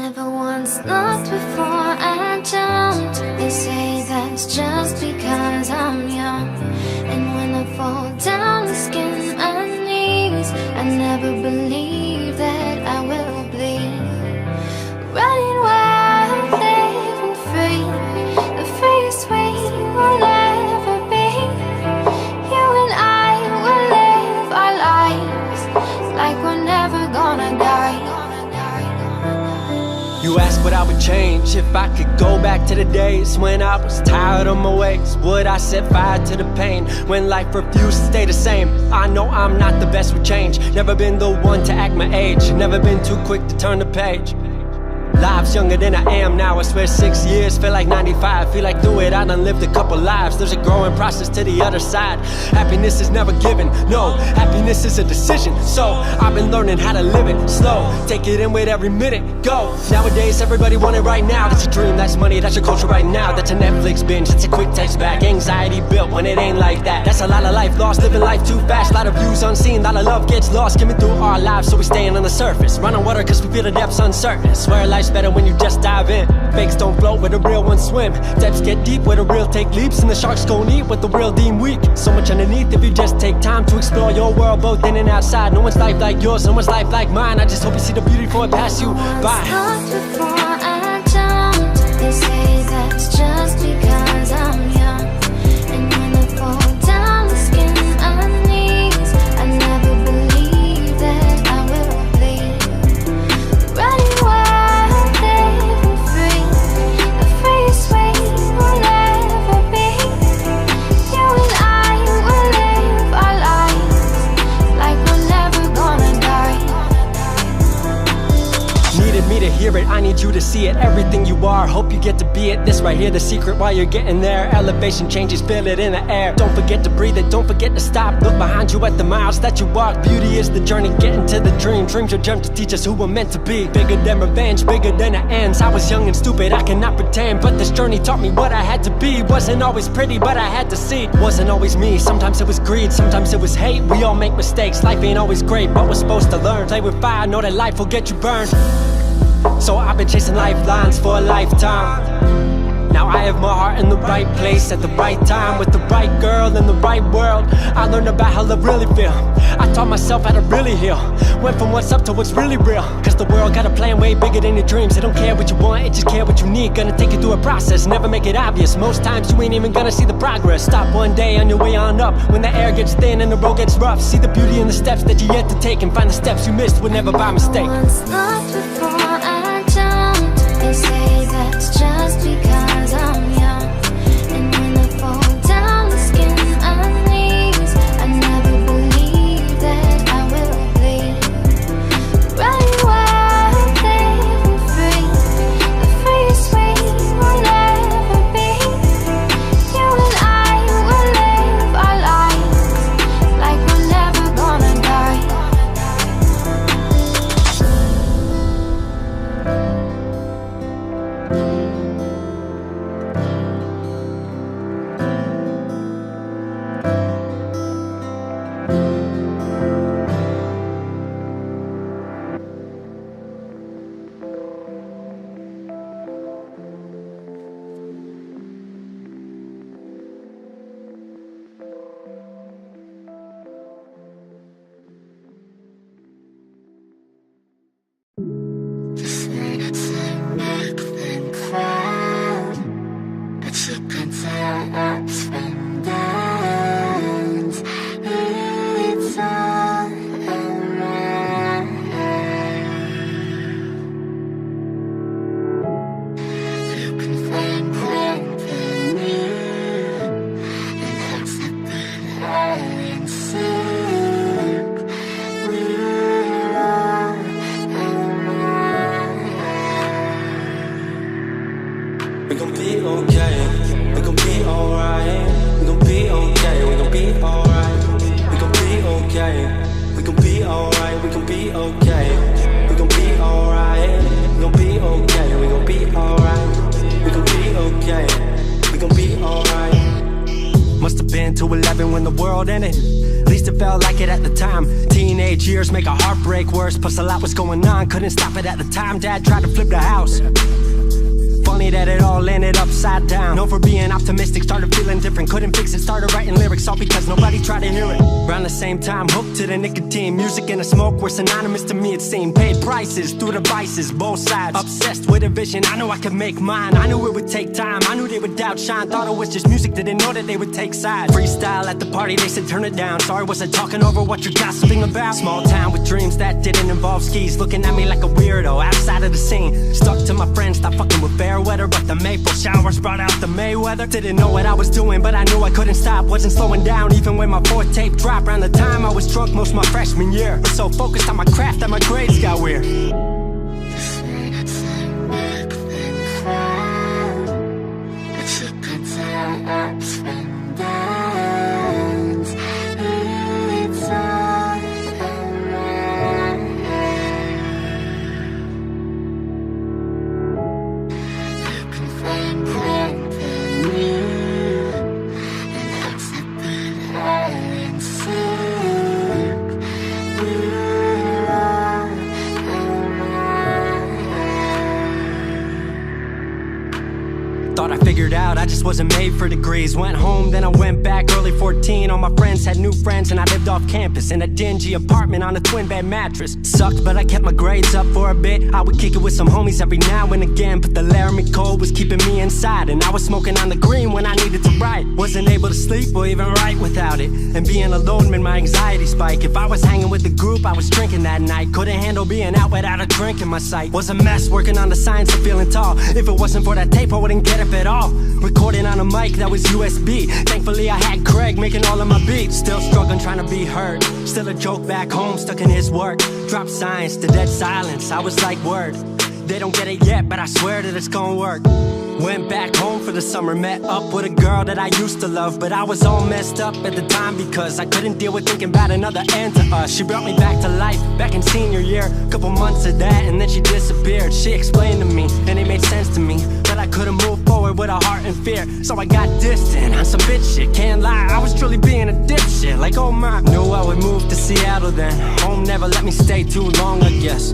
never once looked before I jumped. They say that's just because I'm young. And when I fall down to skin my knees, I never believe that I will bleed. Running wild, living free, the freest way will ever be. You and I will live our lives like we're never gonna die. You ask what I would change if I could go back to the days when I was tired of my ways. Would I set fire to the pain when life refused to stay the same? I know I'm not the best with change, never been the one to act my age, never been too quick to turn the page. Lives younger than I am now, I swear 6 years feel like 95. Feel like through it I done lived a couple lives. There's a growing process to the other side. Happiness is never given, no, happiness is a decision. So I've been learning how to live it slow, take it in with every minute, go. Nowadays everybody want it right now. That's a dream, that's money, that's your culture right now. That's a Netflix binge, that's a quick text back. Anxiety built when it ain't like that. That's a lot of life lost, living life too fast. Lot of views unseen, lot of love gets lost. Skimming through our lives so we staying on the surface. Run on water cause we feel the depths uncertain. Swear life's better when you just dive in. Fakes don't float where the real ones swim. Depths get deep where the real take leaps. And the sharks gon' eat what the real deem weak. So much underneath if you just take time to explore your world both in and outside. No one's life like yours, no one's life like mine. I just hope you see the beauty before it pass you by. Before I jumped, they say that's just because I'm young. And when I fall down to skin my knees, I never believe that I will bleed. Running wild, living free, the freest way will ever be. You and I will live our lives like we're never gonna die. Needed me to hear it, I need you to see it. Everything you are, hope you get to be it. This right here, the secret while you're getting there. Elevation changes, feel it in the air. Don't forget to breathe it, don't forget to stop. Look behind you at the miles that you walk. Beauty is the journey, getting to the dream. Dreams are dreamt to teach us who we're meant to be. Bigger than revenge, bigger than the ends. I was young and stupid, I cannot pretend. But this journey taught me what I had to be. Wasn't always pretty, but I had to see. Wasn't always me, sometimes it was greed, sometimes it was hate. We all make mistakes, life ain't always great, but we're supposed to learn. Play with fire, know that life will get you burned. So I've been chasing lifelines for a lifetime. Now I have my heart in the right place at the right time, with the right girl in the right world. I learned about how love really feel. I taught myself how to really heal. Went from what's up to what's really real. Cause the world got a plan way bigger than your dreams. They don't care what you want, it just care what you need. Gonna take you through a process, never make it obvious. Most times you ain't even gonna see the progress. Stop one day on your way on up, when the air gets thin and the road gets rough. See the beauty in the steps that you yet to take, and find the steps you missed were never by mistake. Once looked before I jumped. They say that's just because I'm young. And when I fall down to skin my knees, I never believe that I will bleed. Running wild, living free, the freest way will ever be. You and I will live our lives like we're never gonna die. We gon' be okay, we gon' be alright. We gon' be okay, we gon' be alright. We gon' be okay, we gon' be alright. We gon' be okay, we gon' be alright. We gon' be okay, we gon' be alright. We gon' be okay, we gon' be alright. Must have been 211 when the world ended. At least least it felt like it at the time. Teenage years make a heartbreak worse, plus a lot was going on, couldn't stop it at the time. Dad tried to flip the house. Funny that it all ended upside down. Known for being optimistic, started feeling different. Couldn't fix it, started writing lyrics, all because nobody tried to hear it. Around the same time, hooked to the nicotine. Music and the smoke were synonymous to me, it seemed. Paid prices through the vices, both sides. Obsessed with a vision, I knew I could make mine. I knew it would take time, I knew they would outshine. Thought it was just music, didn't know that they would take sides. Freestyle at the party, they said turn it down. Sorry, was I talking over what you're gossiping about? Small town with dreams that didn't involve skis. Looking at me like a weirdo, outside of the scene. Stuck to my friends, stopped fucking with fair weather. But the maple showers brought out the Mayweather. Didn't know what I was doing, but I knew I couldn't stop. Wasn't slowing down, even when my fourth tape dropped. Around the time I was drunk most my freshman year. Was so focused on my craft that my grades got weird. Thought I figured out, I just wasn't made for degrees. Went home, then I went back, early 14. All my friends had new friends and I lived off campus in a dingy apartment on a twin bed mattress. Sucked, but I kept my grades up for a bit. I would kick it with some homies every now and again, but the Laramie cold was keeping me inside. And I was smoking on the green when I needed to write. Wasn't able to sleep or even write without it. And being alone made my anxiety spike. If I was hanging with the group, I was drinking that night. Couldn't handle being out without a drink in my sight. Was a mess working on the science of feeling tall. If it wasn't for that tape, I wouldn't get up at all. Recording on a mic that was USB. Thankfully I had Craig making all of my beats. Still struggling trying to be heard. Still a joke back home, stuck in his work. Dropped science to dead silence. I was like, word, they don't get it yet, but I swear that it's gonna work. Went back home for the summer, met up with a girl that I used to love. But I was all messed up at the time because I couldn't deal with thinking about another end to us. She brought me back to life, back in senior year. Couple months of that and then she disappeared. She explained to me, and it made sense to me, that I couldn't move forward with a heart in fear. So I got distant on some bitch shit, can't lie, I was truly being a dipshit. Like oh my, knew I would move to Seattle then. Home never let me stay too long, I guess.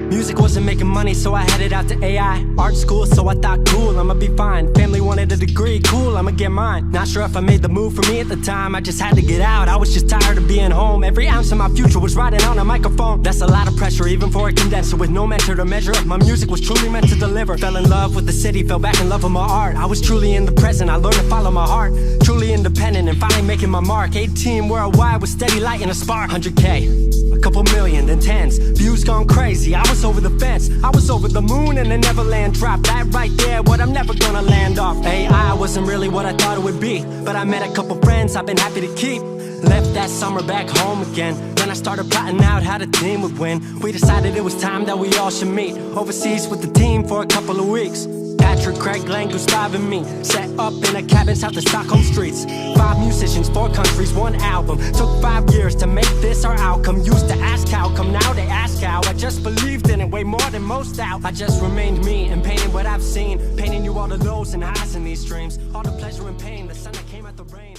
Music wasn't making money, so I headed out to AI art school, so I thought cool, I'ma be fine. Family wanted a degree, cool, I'ma get mine. Not sure if I made the move for me at the time, I just had to get out. I was just tired of being home. Every ounce of my future was riding on a microphone. That's a lot of pressure, even for a condenser with no mentor to measure up. My music was truly meant to deliver. Fell in love with the city, fell back in love with my art. I was truly in the present, I learned to follow my heart. Truly independent and finally making my mark. 18 worldwide with steady light and a spark. 100K, a couple million, then tens. Views gone crazy, I was over the fence. I was over the moon and the Neverland drop. That right there, what I'm never gonna land off. AI wasn't really what I thought it would be, but I met a couple friends I've been happy to keep. Left that summer back home again. Then I started plotting out how the team would win. We decided it was time that we all should meet overseas with the team for a couple of weeks. Patrick, Craig, Glenn, Gustav and me set up in a cabin south of Stockholm streets. 5 musicians, 4 countries, 1 album. Took 5 years to make this our outcome. Used to ask how, come now they ask how. I just believed in it way more than most out. I just remained me and painted what I've seen. Painting you all the lows and highs in these dreams. All the pleasure and pain, the sun that came out the rain.